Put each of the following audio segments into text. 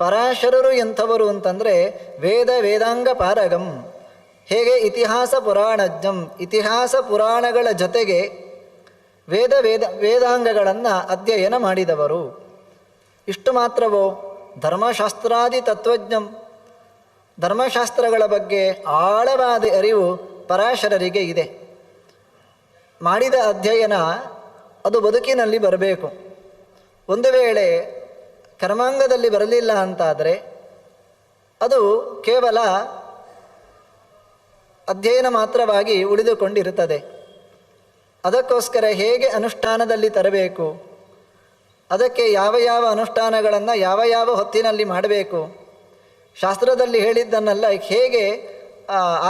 ಪರಾಶರರು ಎಂಥವರು ಅಂತಂದರೆ ವೇದಾಂಗ ಪಾರಗಂ. ಹೇಗೆ ಇತಿಹಾಸ ಪುರಾಣಜ್ಞಂ, ಇತಿಹಾಸ ಪುರಾಣಗಳ ಜೊತೆಗೆ ವೇದಾಂಗಗಳನ್ನು ಅಧ್ಯಯನ ಮಾಡಿದವರು. ಇಷ್ಟು ಮಾತ್ರವೋ, ಧರ್ಮಶಾಸ್ತ್ರಾದಿ ತತ್ವಜ್ಞಂ, ಧರ್ಮಶಾಸ್ತ್ರಗಳ ಬಗ್ಗೆ ಆಳವಾದ ಅರಿವು ಪರಾಶರರಿಗೆ ಇದೆ. ಮಾಡಿದ ಅಧ್ಯಯನ ಅದು ಬದುಕಿನಲ್ಲಿ ಬರಬೇಕು. ಒಂದು ವೇಳೆ ಕರ್ಮಾಂಗದಲ್ಲಿ ಬರಲಿಲ್ಲ ಅಂತಾದರೆ ಅದು ಕೇವಲ ಅಧ್ಯಯನ ಮಾತ್ರವಾಗಿ ಉಳಿದುಕೊಂಡಿರುತ್ತದೆ. ಅದಕ್ಕೋಸ್ಕರ ಹೇಗೆ ಅನುಷ್ಠಾನದಲ್ಲಿ ತರಬೇಕು, ಅದಕ್ಕೆ ಯಾವ ಯಾವ ಅನುಷ್ಠಾನಗಳನ್ನು ಯಾವ ಯಾವ ಹೊತ್ತಿನಲ್ಲಿ ಮಾಡಬೇಕು, ಶಾಸ್ತ್ರದಲ್ಲಿ ಹೇಳಿದ್ದನ್ನೆಲ್ಲ ಹೇಗೆ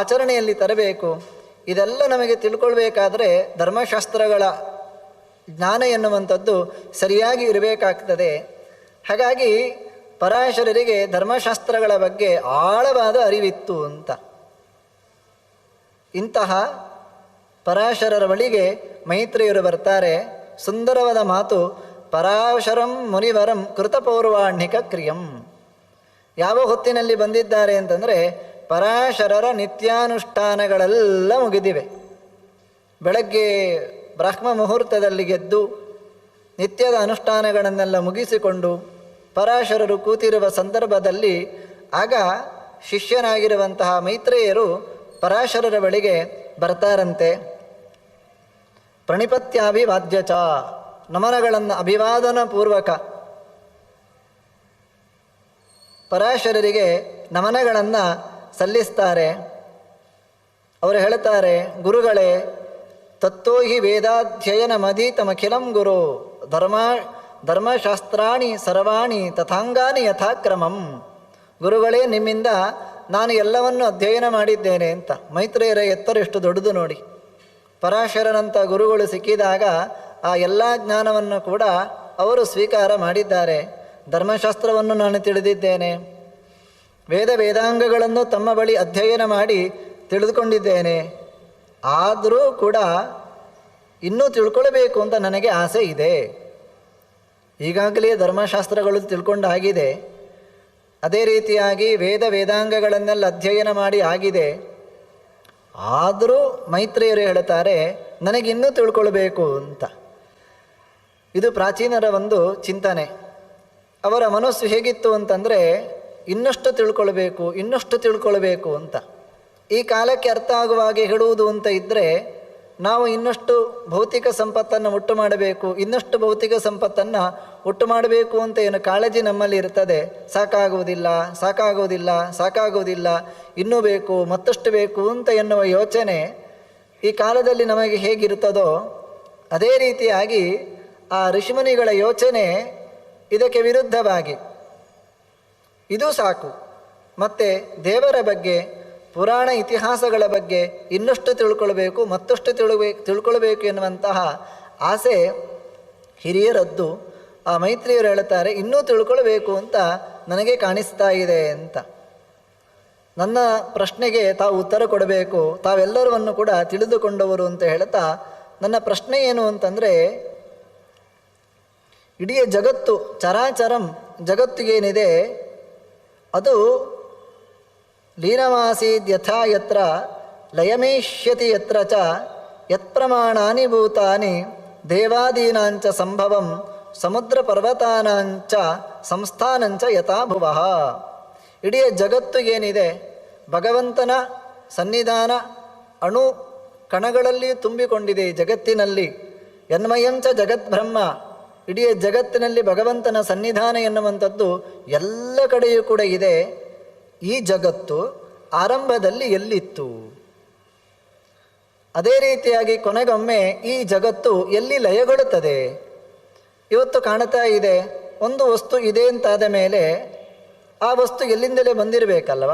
ಆಚರಣೆಯಲ್ಲಿ ತರಬೇಕು, ಇದೆಲ್ಲ ನಮಗೆ ತಿಳ್ಕೊಳ್ಬೇಕಾದ್ರೆ ಧರ್ಮಶಾಸ್ತ್ರಗಳ ಜ್ಞಾನ ಎನ್ನುವಂಥದ್ದು ಸರಿಯಾಗಿ ಇರಬೇಕಾಗ್ತದೆ. ಹಾಗಾಗಿ ಪರಾಶರರಿಗೆ ಧರ್ಮಶಾಸ್ತ್ರಗಳ ಬಗ್ಗೆ ಆಳವಾದ ಅರಿವಿತ್ತು ಅಂತ. ಇಂತಹ ಪರಾಶರರ ಬಳಿಗೆ ಮೈತ್ರಿಯರು ಬರ್ತಾರೆ. ಸುಂದರವಾದ ಮಾತು, ಪರಾಶರಂ ಮುನಿವರಂ ಕೃತಪೌರ್ವಾಣಿಕ ಕ್ರಿಯಂ. ಯಾವ ಹೊತ್ತಿನಲ್ಲಿ ಬಂದಿದ್ದಾರೆ ಅಂತಂದರೆ ಪರಾಶರರ ನಿತ್ಯಾನುಷ್ಠಾನಗಳೆಲ್ಲ ಮುಗಿದಿವೆ. ಬೆಳಗ್ಗೆ ಬ್ರಾಹ್ಮ ಮುಹೂರ್ತದಲ್ಲಿ ಗೆದ್ದು ನಿತ್ಯದ ಅನುಷ್ಠಾನಗಳನ್ನೆಲ್ಲ ಮುಗಿಸಿಕೊಂಡು ಪರಾಶರರು ಕೂತಿರುವ ಸಂದರ್ಭದಲ್ಲಿ ಆಗ ಶಿಷ್ಯನಾಗಿರುವಂತಹ ಮೈತ್ರೇಯರು ಪರಾಶರರ ಬಳಿಗೆ ಬರ್ತಾರಂತೆ. ಪ್ರಣಿಪತ್ಯಾಭಿವಾದ್ಯಚ, ನಮನಗಳನ್ನು ಅಭಿವಾದನ ಪೂರ್ವಕ ಪರಾಶರರಿಗೆ ನಮನಗಳನ್ನು ಸಲ್ಲಿಸ್ತಾರೆ. ಅವರು ಹೇಳ್ತಾರೆ, ಗುರುಗಳೇ, ತತ್ತೋ ಹಿ ವೇದಾಧ್ಯಯನ ಮದೀತಮಖಿಲಂ ಗುರು ಧರ್ಮಶಾಸ್ತ್ರಾಣಿ ಸರ್ವಾಣಿ ತಥಾಂಗಾನಿ ಯಥಾಕ್ರಮಂ. ಗುರುಗಳೇ, ನಿಮ್ಮಿಂದ ನಾನು ಎಲ್ಲವನ್ನು ಅಧ್ಯಯನ ಮಾಡಿದ್ದೇನೆ ಅಂತ. ಮೈತ್ರೇಯರ ಎತ್ತರ ಎಷ್ಟು ದೊಡ್ಡದು ನೋಡಿ. ಪರಾಶರನಂಥ ಗುರುಗಳು ಸಿಕ್ಕಿದಾಗ ಆ ಎಲ್ಲ ಜ್ಞಾನವನ್ನು ಕೂಡ ಅವರು ಸ್ವೀಕಾರ ಮಾಡಿದ್ದಾರೆ. ಧರ್ಮಶಾಸ್ತ್ರವನ್ನು ನಾನು ತಿಳಿದಿದ್ದೇನೆ, ವೇದಾಂಗಗಳನ್ನು ತಮ್ಮ ಬಳಿ ಅಧ್ಯಯನ ಮಾಡಿ ತಿಳಿದುಕೊಂಡಿದ್ದೇನೆ. ಆದರೂ ಕೂಡ ಇನ್ನೂ ತಿಳ್ಕೊಳ್ಬೇಕು ಅಂತ ನನಗೆ ಆಸೆ ಇದೆ. ಈಗಾಗಲೇ ಧರ್ಮಶಾಸ್ತ್ರಗಳು ತಿಳ್ಕೊಂಡಾಗಿದೆ, ಅದೇ ರೀತಿಯಾಗಿ ವೇದಾಂಗಗಳನ್ನೆಲ್ಲ ಅಧ್ಯಯನ ಮಾಡಿ ಆಗಿದೆ. ಆದರೂ ಮೈತ್ರೇಯರು ಹೇಳ್ತಾರೆ, ನನಗಿನ್ನೂ ತಿಳ್ಕೊಳ್ಬೇಕು ಅಂತ. ಇದು ಪ್ರಾಚೀನರ ಒಂದು ಚಿಂತನೆ. ಅವರ ಮನಸ್ಸು ಹೇಗಿತ್ತು ಅಂತಂದರೆ ಇನ್ನಷ್ಟು ತಿಳ್ಕೊಳ್ಬೇಕು ಅಂತ. ಈ ಕಾಲಕ್ಕೆ ಅರ್ಥ ಆಗುವ ಹಾಗೆ ಹೇಳುವುದು ಅಂತ ಇದ್ದರೆ ನಾವು ಇನ್ನಷ್ಟು ಭೌತಿಕ ಸಂಪತ್ತನ್ನು ಒಟ್ಟು ಮಾಡಬೇಕು, ಇನ್ನಷ್ಟು ಭೌತಿಕ ಸಂಪತ್ತನ್ನು ಒಟ್ಟು ಮಾಡಬೇಕು ಅಂತ ಏನು ಕಾಳಜಿ ನಮ್ಮಲ್ಲಿ ಇರ್ತದೆ. ಸಾಕಾಗುವುದಿಲ್ಲ, ಇನ್ನೂ ಬೇಕು, ಮತ್ತಷ್ಟು ಬೇಕು ಅಂತ ಎನ್ನುವ ಯೋಚನೆ ಈ ಕಾಲದಲ್ಲಿ ನಮಗೆ ಹೇಗಿರ್ತದೋ ಅದೇ ರೀತಿಯಾಗಿ ಆ ಋಷಿಮುನಿಗಳ ಯೋಚನೆ ಇದಕ್ಕೆ ವಿರುದ್ಧವಾಗಿ ಇದು ಸಾಕು, ಮತ್ತು ದೇವರ ಬಗ್ಗೆ ಪುರಾಣ ಇತಿಹಾಸಗಳ ಬಗ್ಗೆ ಇನ್ನಷ್ಟು ತಿಳ್ಕೊಳ್ಬೇಕು, ಮತ್ತಷ್ಟು ತಿಳ್ಕೊಳ್ಬೇಕು ಎನ್ನುವಂತಹ ಆಸೆ ಹಿರಿಯರದ್ದು. ಆ ಮೈತ್ರಿಯರು ಹೇಳ್ತಾರೆ, ಇನ್ನೂ ತಿಳ್ಕೊಳ್ಬೇಕು ಅಂತ ನನಗೆ ಕಾಣಿಸ್ತಾ ಇದೆ ಅಂತ. ನನ್ನ ಪ್ರಶ್ನೆಗೆ ತಾವು ಉತ್ತರ ಕೊಡಬೇಕು, ತಾವೆಲ್ಲರವನ್ನು ಕೂಡ ತಿಳಿದುಕೊಂಡವರು ಅಂತ ಹೇಳ್ತಾ, ನನ್ನ ಪ್ರಶ್ನೆ ಏನು ಅಂತಂದರೆ, ಇಡೀ ಜಗತ್ತು ಚರಾಚರಂ ಜಗತ್ತಿಗೇನಿದೆ ಅದು ಲೀನಮಾಸೀದ್ಯಥಾ ಯತ್ರ ಲಯಮೇಷ್ಯತಿ ಯತ್ರ ಚ ಯತ್ಪ್ರಮಾಣಾನಿ ಭೂತಾನಿ ದೇವಾದೀನಾಂಚ ಸಂಭವಂ ಸಮುದ್ರ ಪರ್ವತಾನಾಂಚ ಸಂಸ್ಥಾನಂಚ ಯಥಾ ಭುವಃ. ಇಡೀ ಜಗತ್ತು ಏನಿದೆ ಭಗವಂತನ ಸನ್ನಿಧಾನ ಅಣು ಕಣಗಳಲ್ಲಿ ತುಂಬಿಕೊಂಡಿದೆ. ಜಗತ್ತಿನಲ್ಲಿ ಯನ್ಮಯಂಚ ಜಗದ್ಬ್ರಹ್ಮ, ಇಡೀ ಜಗತ್ತಿನಲ್ಲಿ ಭಗವಂತನ ಸನ್ನಿಧಾನ ಎನ್ನುವಂಥದ್ದು ಎಲ್ಲ ಕಡೆಯೂ ಕೂಡ ಇದೆ. ಈ ಜಗತ್ತು ಆರಂಭದಲ್ಲಿ ಎಲ್ಲಿತ್ತು, ಅದೇ ರೀತಿಯಾಗಿ ಕೊನೆಗೊಮ್ಮೆ ಈ ಜಗತ್ತು ಎಲ್ಲಿ ಲಯಗೊಳ್ಳುತ್ತದೆ. ಇವತ್ತು ಕಾಣ್ತಾ ಇದೆ, ಒಂದು ವಸ್ತು ಇದೆ ಅಂತಾದ ಮೇಲೆ ಆ ವಸ್ತು ಎಲ್ಲಿಂದಲೇ ಬಂದಿರಬೇಕಲ್ವ.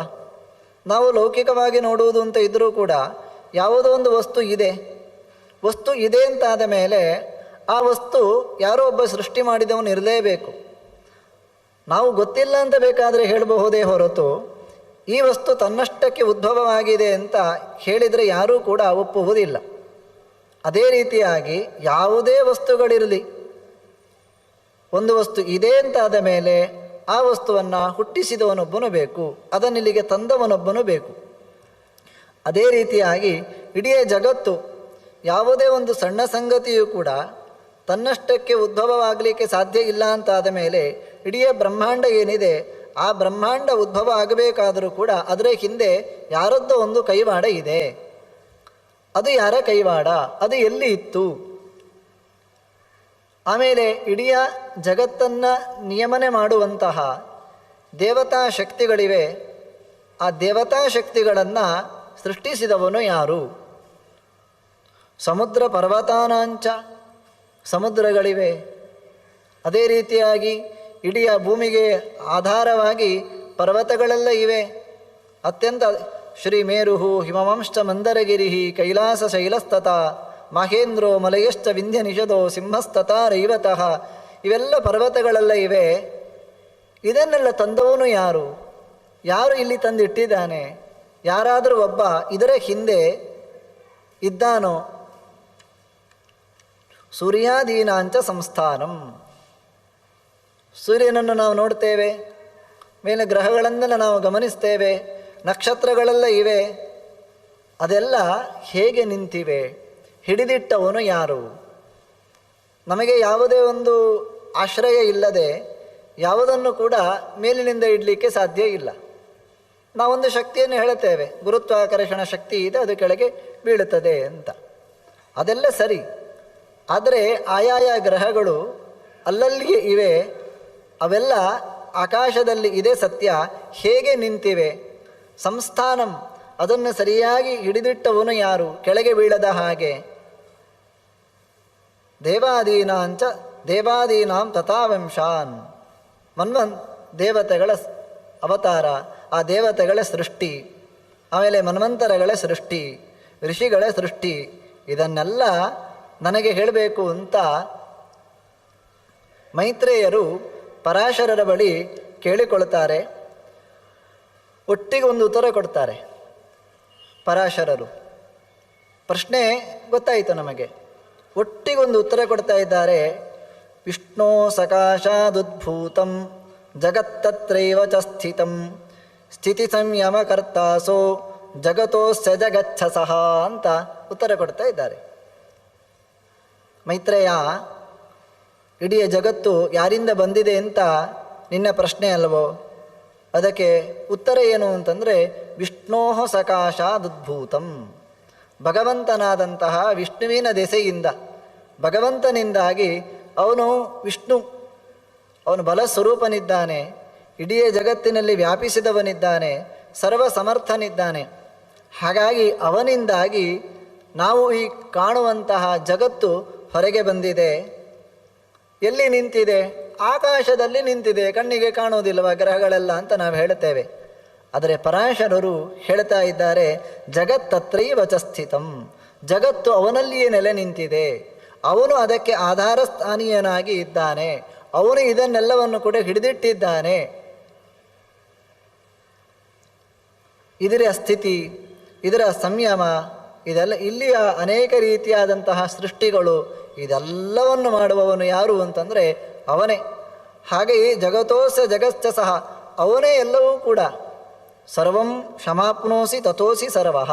ನಾವು ಲೌಕಿಕವಾಗಿ ನೋಡುವುದು ಅಂತ ಇದ್ದರೂ ಕೂಡ ಯಾವುದೋ ಒಂದು ವಸ್ತು ಇದೆ ಅಂತಾದ ಮೇಲೆ ಆ ವಸ್ತು ಯಾರೋ ಒಬ್ಬ ಸೃಷ್ಟಿ ಮಾಡಿದವನು ಇರಲೇಬೇಕು. ನಾವು ಗೊತ್ತಿಲ್ಲ ಅಂತ ಬೇಕಾದರೆ ಹೇಳಬಹುದೇ ಹೊರತು ಈ ವಸ್ತು ತನ್ನಷ್ಟಕ್ಕೆ ಉದ್ಭವವಾಗಿದೆ ಅಂತ ಹೇಳಿದರೆ ಯಾರೂ ಕೂಡ ಒಪ್ಪುವುದಿಲ್ಲ. ಅದೇ ರೀತಿಯಾಗಿ ಯಾವುದೇ ವಸ್ತುಗಳಿರಲಿ, ಒಂದು ವಸ್ತು ಇದೆ ಅಂತಾದ ಮೇಲೆ ಆ ವಸ್ತುವನ್ನು ಹುಟ್ಟಿಸಿದವನೊಬ್ಬನು ಬೇಕು, ಅದನ್ನಿಲ್ಲಿಗೆ ತಂದವನೊಬ್ಬನು ಬೇಕು. ಅದೇ ರೀತಿಯಾಗಿ ಇಡೀ ಜಗತ್ತು ಯಾವುದೇ ಒಂದು ಸಣ್ಣ ಸಂಗತಿಯೂ ಕೂಡ ತನ್ನಷ್ಟಕ್ಕೆ ಉದ್ಭವವಾಗಲಿಕ್ಕೆ ಸಾಧ್ಯ ಇಲ್ಲ ಅಂತಾದ ಮೇಲೆ ಇಡೀ ಬ್ರಹ್ಮಾಂಡ ಏನಿದೆ ಆ ಬ್ರಹ್ಮಾಂಡ ಉದ್ಭವ ಆಗಬೇಕಾದರೂ ಕೂಡ ಅದರ ಹಿಂದೆ ಯಾರದ್ದೋ ಒಂದು ಕೈವಾಡ ಇದೆ. ಅದು ಯಾರ ಕೈವಾಡ? ಅದು ಎಲ್ಲಿ ಇತ್ತು? ಆಮೇಲೆ ಇಡೀ ಜಗತ್ತನ್ನು ನಿಯಮನೆ ಮಾಡುವಂತಹ ದೇವತಾ ಶಕ್ತಿಗಳಿವೆ. ಆ ದೇವತಾ ಶಕ್ತಿಗಳನ್ನು ಸೃಷ್ಟಿಸಿದವನು ಯಾರು? ಸಮುದ್ರ ಪರ್ವತಾನಾಂಚ, ಸಮುದ್ರಗಳಿವೆ. ಅದೇ ರೀತಿಯಾಗಿ ಇಡೀ ಭೂಮಿಗೆ ಆಧಾರವಾಗಿ ಪರ್ವತಗಳೆಲ್ಲ ಇವೆ. ಅತ್ಯಂತ ಶ್ರೀಮೇರು ಹಿಮವಂಶ ಮಂದರಗಿರಿ ಕೈಲಾಸ ಶೈಲಸ್ತತ ಮಹೇಂದ್ರೋ ಮಲಯಶ್ಚ ವಿಂಧ್ಯ ನಿಷದೋ ಸಿಂಹಸ್ತತ ರೈವತಃ, ಇವೆಲ್ಲ ಪರ್ವತಗಳೆಲ್ಲ ಇವೆ. ಇದನ್ನೆಲ್ಲ ತಂದವನು ಯಾರು? ಯಾರು ಇಲ್ಲಿ ತಂದಿಟ್ಟಿದ್ದಾನೆ? ಯಾರಾದರೂ ಒಬ್ಬ ಇದರ ಹಿಂದೆ ಇದ್ದಾನೋ? ಸೂರ್ಯಾದೀನಾಂಚ ಸಂಸ್ಥಾನಂ, ಸೂರ್ಯನನ್ನು ನಾವು ನೋಡ್ತೇವೆ, ಮೇಲೆ ಗ್ರಹಗಳನ್ನೆಲ್ಲ ನಾವು ಗಮನಿಸ್ತೇವೆ, ನಕ್ಷತ್ರಗಳೆಲ್ಲ ಇವೆ. ಅದೆಲ್ಲ ಹೇಗೆ ನಿಂತಿವೆ? ಹಿಡಿದಿಟ್ಟವನು ಯಾರು? ನಮಗೆ ಯಾವುದೇ ಒಂದು ಆಶ್ರಯ ಇಲ್ಲದೆ ಯಾವುದನ್ನು ಕೂಡ ಮೇಲಿನಿಂದ ಇಡಲಿಕ್ಕೆ ಸಾಧ್ಯ ಇಲ್ಲ. ನಾವೊಂದು ಶಕ್ತಿಯನ್ನು ಹೇಳುತ್ತೇವೆ, ಗುರುತ್ವಾಕರ್ಷಣ ಶಕ್ತಿ ಇದೆ, ಅದು ಕೆಳಗೆ ಬೀಳುತ್ತದೆ ಅಂತ. ಅದೆಲ್ಲ ಸರಿ. ಆದರೆ ಆಯಾಯ ಗ್ರಹಗಳು ಅಲ್ಲಲ್ಲಿಯೇ ಇವೆ, ಅವೆಲ್ಲ ಆಕಾಶದಲ್ಲಿ ಇದೆ ಸತ್ಯ. ಹೇಗೆ ನಿಂತಿವೆ? ಸಂಸ್ಥಾನಂ, ಅದನ್ನು ಸರಿಯಾಗಿ ಹಿಡಿದಿಟ್ಟವನು ಯಾರು? ಕೆಳಗೆ ಬೀಳದ ಹಾಗೆ. ದೇವಾದೀನಾಂಚ ದೇವಾದೀನಾಂ ತಥಾವಂಶಾನ್, ದೇವತೆಗಳ ಅವತಾರ, ಆ ದೇವತೆಗಳ ಸೃಷ್ಟಿ, ಆಮೇಲೆ ಮನ್ವಂತರಗಳ ಸೃಷ್ಟಿ, ಋಷಿಗಳ ಸೃಷ್ಟಿ, ಇದನ್ನೆಲ್ಲ ನನಗೆ ಹೇಳಬೇಕು ಅಂತ ಮೈತ್ರೇಯರು ಪರಾಶರರ ಬಳಿ ಕೇಳಿಕೊಳ್ತಾರೆ. ಒಟ್ಟಿಗೆ ಒಂದು ಉತ್ತರ ಕೊಡ್ತಾರೆ ಪರಾಶರರು. ಪ್ರಶ್ನೆ ಗೊತ್ತಾಯಿತು ನಮಗೆ. ಒಟ್ಟಿಗೊಂದು ಉತ್ತರ ಕೊಡ್ತಾ ಇದ್ದಾರೆ. ವಿಷ್ಣೋ ಸಕಾಶಾದುದ್ಭೂತಂ ಜಗತ್ತತ್ರೈವ ಚ ಸ್ಥಿತಂ ಸ್ಥಿತಿ ಸಂಯಮ ಕರ್ತಾಸೋ ಜಗತೋಸ್ಯ ಜಗಚ್ಛಸಃ ಅಂತ ಉತ್ತರ ಕೊಡ್ತಾ ಇದ್ದಾರೆ. ಮೈತ್ರೇಯ, ಇಡೀ ಜಗತ್ತು ಯಾರಿಂದ ಬಂದಿದೆ ಅಂತ ನಿನ್ನ ಪ್ರಶ್ನೆ ಅಲ್ವೋ? ಅದಕ್ಕೆ ಉತ್ತರ ಏನು ಅಂತಂದರೆ, ವಿಷ್ಣೋ ಸಕಾಶಾದುದ್ಭೂತಂ, ಭಗವಂತನಾದಂತಹ ವಿಷ್ಣುವಿನ ದೆಸೆಯಿಂದ, ಭಗವಂತನಿಂದಾಗಿ ಅವನು ವಿಷ್ಣು, ಅವನು ಬಲ ಸ್ವರೂಪನಿದ್ದಾನೆ, ಇಡೀ ಜಗತ್ತಿನಲ್ಲಿ ವ್ಯಾಪಿಸಿದವನಿದ್ದಾನೆ, ಸರ್ವ ಸಮರ್ಥನಿದ್ದಾನೆ. ಹಾಗಾಗಿ ಅವನಿಂದಾಗಿ ನಾವು ಈ ಕಾಣುವಂತಹ ಜಗತ್ತು ಹೊರಗೆ ಬಂದಿದೆ. ಎಲ್ಲಿ ನಿಂತಿದೆ? ಆಕಾಶದಲ್ಲಿ ನಿಂತಿದೆ, ಕಣ್ಣಿಗೆ ಕಾಣುವುದಿಲ್ಲವ ಗ್ರಹಗಳೆಲ್ಲ ಅಂತ ನಾವು ಹೇಳುತ್ತೇವೆ. ಆದರೆ ಪರಾಶರರು ಹೇಳ್ತಾ ಇದ್ದಾರೆ, ಜಗತ್ತತ್ರೈವ ಚ ಸ್ಥಿತಂ, ಜಗತ್ತು ಅವನಲ್ಲಿಯೇ ನೆಲೆ ನಿಂತಿದೆ, ಅವನು ಅದಕ್ಕೆ ಆಧಾರ ಸ್ಥಾನೀಯನಾಗಿ ಇದ್ದಾನೆ, ಅವನು ಇದನ್ನೆಲ್ಲವನ್ನು ಕೂಡ ಹಿಡಿದಿಟ್ಟಿದ್ದಾನೆ. ಇದರ ಸ್ಥಿತಿ, ಇದರ ಸಂಯಮ, ಇದೆಲ್ಲ ಇಲ್ಲಿಯ ಅನೇಕ ರೀತಿಯಾದಂತಹ ಸೃಷ್ಟಿಗಳು, ಇದೆಲ್ಲವನ್ನು ಮಾಡುವವನು ಯಾರು ಅಂತಂದರೆ ಅವನೇ. ಹಾಗೆಯೇ ಜಗತೋಸ್ಯ ಜಗಶ್ಚ ಸಹ, ಅವನೇ ಎಲ್ಲವೂ ಕೂಡ. ಸರ್ವಂ ಕ್ಷಮಾಪ್ನೋಸಿ ತಥೋಸಿ ಸರ್ವಃ,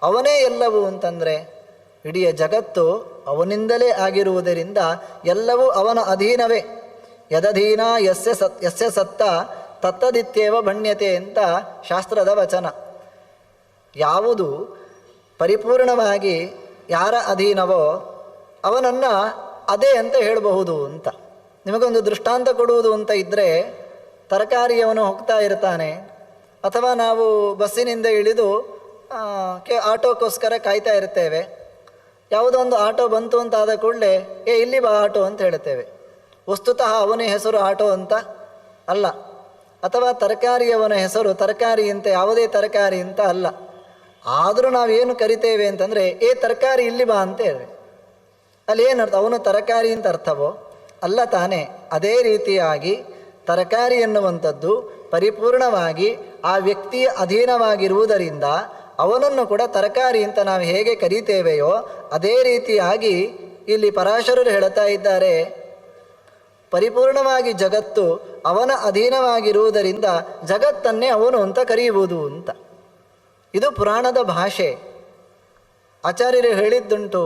ಅವನೇ ಎಲ್ಲವೂ ಅಂತಂದರೆ ಇಡೀ ಜಗತ್ತು ಅವನಿಂದಲೇ ಆಗಿರುವುದರಿಂದ ಎಲ್ಲವೂ ಅವನ ಅಧೀನವೇ. ಯದಧೀನ ಯಸ್ಯ ಸತ್ತ ತತ್ತದಿತ್ಯೇವ ಭಣ್ಯತೆ ಅಂತ ಶಾಸ್ತ್ರದ ವಚನ. ಯಾವುದು ಪರಿಪೂರ್ಣವಾಗಿ ಯಾರ ಅಧೀನವೋ ಅವನನ್ನು ಅದೇ ಅಂತ ಹೇಳಬಹುದು ಅಂತ. ನಿಮಗೊಂದು ದೃಷ್ಟಾಂತ ಕೊಡುವುದು ಅಂತ ಇದ್ದರೆ, ತರಕಾರಿಯವನು ಹೋಗ್ತಾ ಇರ್ತಾನೆ, ಅಥವಾ ನಾವು ಬಸ್ಸಿನಿಂದ ಇಳಿದು ಆಟೋಕ್ಕೋಸ್ಕರ ಕಾಯ್ತಾ ಇರ್ತೇವೆ. ಯಾವುದೋ ಒಂದು ಆಟೋ ಬಂತು ಅಂತ ಆದ ಕೂಡಲೇ ಇಲ್ಲಿ ಬಾ ಆಟೋ ಅಂತ ಹೇಳ್ತೇವೆ. ವಸ್ತುತಃ ಅವನ ಹೆಸರು ಆಟೋ ಅಂತ ಅಲ್ಲ, ಅಥವಾ ತರಕಾರಿಯವನ ಹೆಸರು ತರಕಾರಿ ಅಂತ, ಯಾವುದೇ ತರಕಾರಿ ಅಂತ ಅಲ್ಲ. ಆದರೂ ನಾವೇನು ಕರಿತೇವೆ ಅಂತಂದರೆ, ತರಕಾರಿ ಇಲ್ಲಿ ಬಾ ಅಂತ ಹೇಳಿ, ಅಲ್ಲಿ ಏನರ್ಥ? ಅವನು ತರಕಾರಿ ಅಂತ ಅರ್ಥವೋ? ಅಲ್ಲ ತಾನೇ. ಅದೇ ರೀತಿಯಾಗಿ ತರಕಾರಿ ಎನ್ನುವಂಥದ್ದು ಪರಿಪೂರ್ಣವಾಗಿ ಆ ವ್ಯಕ್ತಿಯ ಅಧೀನವಾಗಿರುವುದರಿಂದ ಅವನನ್ನು ಕೂಡ ತರಕಾರಿ ಅಂತ ನಾವು ಹೇಗೆ ಕರೀತೇವೆಯೋ ಅದೇ ರೀತಿಯಾಗಿ ಇಲ್ಲಿ ಪರಾಶರರು ಹೇಳ್ತಾ ಇದ್ದಾರೆ, ಪರಿಪೂರ್ಣವಾಗಿ ಜಗತ್ತು ಅವನ ಅಧೀನವಾಗಿರುವುದರಿಂದ ಜಗತ್ತನ್ನೇ ಅವನು ಅಂತ ಕರೆಯುವುದು ಅಂತ. ಇದು ಪುರಾಣದ ಭಾಷೆ. ಆಚಾರ್ಯರು ಹೇಳಿದ್ದುಂಟು,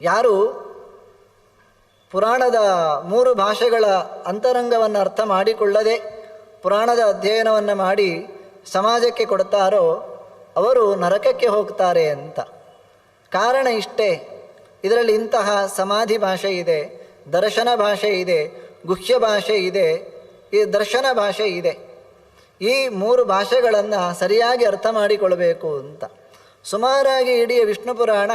ಯಾರು ಪುರಾಣದ 3 ಭಾಷೆಗಳ ಅಂತರಂಗವನ್ನು ಅರ್ಥ ಮಾಡಿಕೊಳ್ಳದೆ ಪುರಾಣದ ಅಧ್ಯಯನವನ್ನು ಮಾಡಿ ಸಮಾಜಕ್ಕೆ ಕೊಡ್ತಾರೋ ಅವರು ನರಕಕ್ಕೆ ಹೋಗ್ತಾರೆ ಅಂತ. ಕಾರಣ ಇಷ್ಟೇ, ಇದರಲ್ಲಿ ಇಂತಹ ಸಮಾಧಿ ಭಾಷೆ ಇದೆ, ದರ್ಶನ ಭಾಷೆ ಇದೆ, ಗುಹ್ಯ ಭಾಷೆ ಇದೆ, ಈ ದರ್ಶನ ಭಾಷೆ ಇದೆ. ಈ 3 ಭಾಷೆಗಳನ್ನು ಸರಿಯಾಗಿ ಅರ್ಥ ಮಾಡಿಕೊಳ್ಬೇಕು ಅಂತ. ಸುಮಾರಾಗಿ ಇಡೀ ವಿಷ್ಣು ಪುರಾಣ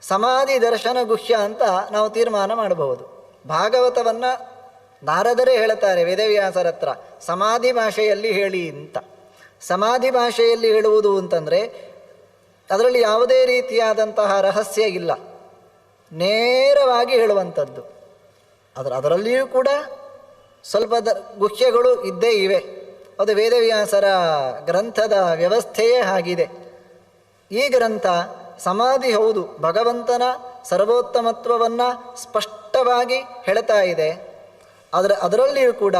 ಸಮಾಧಿ ದರ್ಶನ ಗುಹ್ಯ ಅಂತ ನಾವು ತೀರ್ಮಾನ ಮಾಡಬಹುದು. ಭಾಗವತವನ್ನು ನಾರದರೇ ಹೇಳ್ತಾರೆ ವೇದವ್ಯಾಸರ ಹತ್ರ, ಸಮಾಧಿ ಭಾಷೆಯಲ್ಲಿ ಹೇಳಿ ಅಂತ. ಸಮಾಧಿ ಭಾಷೆಯಲ್ಲಿ ಹೇಳುವುದು ಅಂತಂದರೆ ಅದರಲ್ಲಿ ಯಾವುದೇ ರೀತಿಯಾದಂತಹ ರಹಸ್ಯ ಇಲ್ಲ, ನೇರವಾಗಿ ಹೇಳುವಂಥದ್ದು. ಅದರಲ್ಲಿಯೂ ಕೂಡ ಸ್ವಲ್ಪ ಗುಹ್ಯಗಳು ಇದ್ದೇ ಇವೆ. ಅದು ವೇದವ್ಯಾಸರ ಗ್ರಂಥದ ವ್ಯವಸ್ಥೆಯೇ ಆಗಿದೆ. ಈ ಗ್ರಂಥ ಸಮಾಧಿ ಹೌದು, ಭಗವಂತನ ಸರ್ವೋತ್ತಮತ್ವವನ್ನು ಸ್ಪಷ್ಟವಾಗಿ ಹೇಳ್ತಾ ಇದೆ. ಅದರಲ್ಲಿಯೂ ಕೂಡ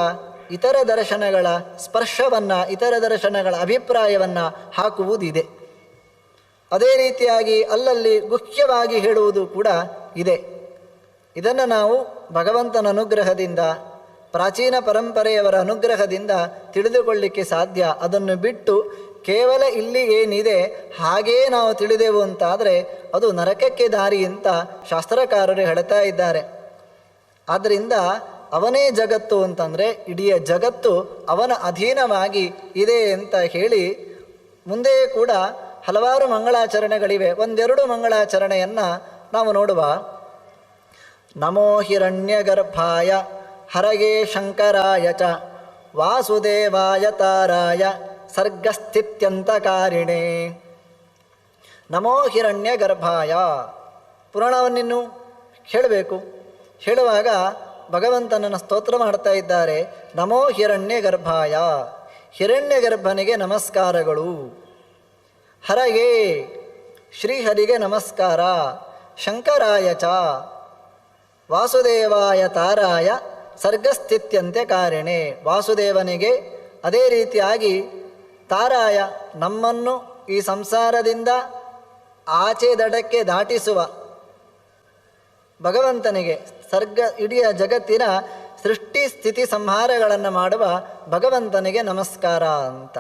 ಇತರ ದರ್ಶನಗಳ ಸ್ಪರ್ಶವನ್ನು, ಇತರ ದರ್ಶನಗಳ ಅಭಿಪ್ರಾಯವನ್ನು ಹಾಕುವುದಿದೆ. ಅದೇ ರೀತಿಯಾಗಿ ಅಲ್ಲಲ್ಲಿ ಗುಹ್ಯವಾಗಿ ಹೇಳುವುದು ಕೂಡ ಇದೆ. ಇದನ್ನು ನಾವು ಭಗವಂತನ ಅನುಗ್ರಹದಿಂದ, ಪ್ರಾಚೀನ ಪರಂಪರೆಯವರ ಅನುಗ್ರಹದಿಂದ ತಿಳಿದುಕೊಳ್ಳಿಕ್ಕೆ ಸಾಧ್ಯ. ಅದನ್ನು ಬಿಟ್ಟು ಕೇವಲ ಇಲ್ಲಿ ಏನಿದೆ ಹಾಗೆಯೇ ನಾವು ತಿಳಿದೆವು ಅಂತಾದರೆ ಅದು ನರಕಕ್ಕೆ ದಾರಿ ಅಂತ ಶಾಸ್ತ್ರಕಾರರು ಹೇಳ್ತಾ ಇದ್ದಾರೆ. ಆದ್ದರಿಂದ ಅವನೇ ಜಗತ್ತು ಅಂತಂದರೆ ಇಡೀ ಜಗತ್ತು ಅವನ ಅಧೀನವಾಗಿ ಇದೆ ಅಂತ ಹೇಳಿ ಮುಂದೆ ಕೂಡ ಹಲವಾರು ಮಂಗಳಾಚರಣೆಗಳಿವೆ. 1-2 ಮಂಗಳಾಚರಣೆಯನ್ನು ನಾವು ನೋಡುವ. ನಮೋ ಹಿರಣ್ಯಗರ್ಭಾಯ ಹರಗೆ ಶಂಕರಾಯ ಚ ವಾಸುದೇವಾಯ ತಾರಾಯ ಸರ್ಗಸ್ಥಿತ್ಯಂತಕಾರಿಣೆ. ನಮೋ ಹಿರಣ್ಯಗರ್ಭಾಯ. ಪುರಾಣವನ್ನಿನ್ನು ಹೇಳಬೇಕು. ಹೇಳುವಾಗ ಭಗವಂತನನ್ನು ಸ್ತೋತ್ರ ಮಾಡ್ತಾ ಇದ್ದಾರೆ. ನಮೋ ಹಿರಣ್ಯಗರ್ಭಾಯ, ಹಿರಣ್ಯಗರ್ಭನಿಗೆ ನಮಸ್ಕಾರಗಳು. ಹರಗೆ, ಶ್ರೀಹರಿಗೆ ನಮಸ್ಕಾರ. ಶಂಕರಾಯ ಚ, ವಾಸುದೇವಾಯ ತಾರಾಯ ಸರ್ಗಸ್ಥಿತ್ಯಂತೆ ಕಾರಿಣೆ. ವಾಸುದೇವನಿಗೆ, ಅದೇ ರೀತಿಯಾಗಿ ತಾರಾಯ, ನಮ್ಮನ್ನು ಈ ಸಂಸಾರದಿಂದ ಆಚೆ ದಡಕ್ಕೆ ದಾಟಿಸುವ ಭಗವಂತನಿಗೆ, ಇಡೀ ಜಗತ್ತಿನ ಸೃಷ್ಟಿ ಸ್ಥಿತಿ ಸಂಹಾರಗಳನ್ನು ಮಾಡುವ ಭಗವಂತನಿಗೆ ನಮಸ್ಕಾರ ಅಂತ.